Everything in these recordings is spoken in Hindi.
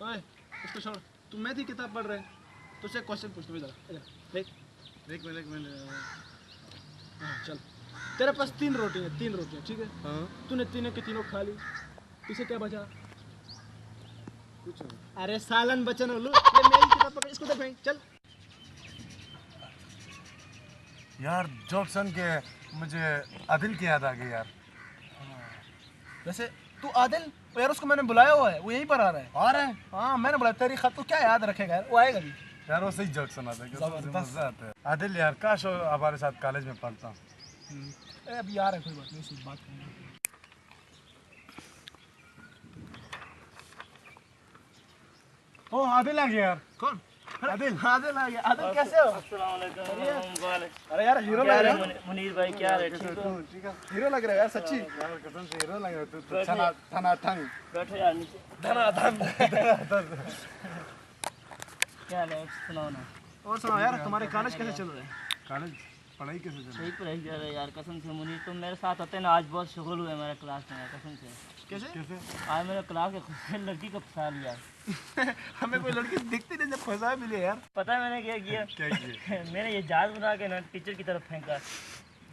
ओए इसको छोड़, तू मैथ की किताब पढ़ रहे हैं, तुझसे क्वेश्चन पूछता हूँ, इधर इधर देख। एक मिनट हाँ चल, तेरे पास 3 रोटियाँ ठीक है। हाँ तूने तीनों के तीनों खा ली, पीछे क्या बचा? कुछ नहीं। अरे सालन बचन उल्लू, ये मेरी किताब पकड़, इसको देख भाई चल। यार जोक सुन के मुझे आदिल की याद आ गई यार। वैसे तू आदिल, यार उसको मैंने बुलाया हुआ है, वो यहीं पर आ रहा है। आ रहे हैं हाँ मैंने बोला तेरी खत तो क्या याद रखेगा यार, वो आएगा भी। यार, वो सही जोक सुनाता है, जबरदस्त। मजा आता है। आदिल यार काश वो हमारे साथ कॉलेज में पढ़ता। अरे अभी आ रहा है, कोई बात नहीं, सिर्फ बात करना। ओ आदिल आ गया यार। कौन? आदिल। आदिल आ गया। आदिल कैसे हो? अस्सलाम वालेकुम। अरे यार हीरो लग रहा है। मुनीर भाई क्या हाल है? ठीक हो? ठीक है हीरो लग रहा है यार सच्ची। यार, कसम से हीरो लग रहा है तू तो। थना थंग बैठो यार नीचे। धनाधन। क्या हाल है? सुनाओ ना। और सुनाओ यार, तुम्हारे कॉलेज कैसे चल रहे हैं? कॉलेज पढ़ाई कैसे चल रही सही पर रह जा रहा है यार, कसम से मुनीर तुम मेरे साथ होते ना, आज बहुत शुगल हुए मेरे क्लास में यार, कसम से। कैसे? कैसे? आज मेरे क्लास के लड़की को फंसा लिया। हमें कोई लड़की दिखती नहीं, जब फंसा मिले यार। पता है मैंने क्या किया? क्या किया? मैंने ये जहाज बना के ना टीचर की तरफ फेंका,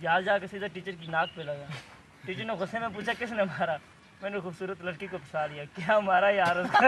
जहाज जाके सीधा टीचर की नाक पे लगा। टीचर ने गुस्से में पूछा किसने मारा, मैंने खूबसूरत लड़की को फंसा लिया। क्या मारा यार उसको।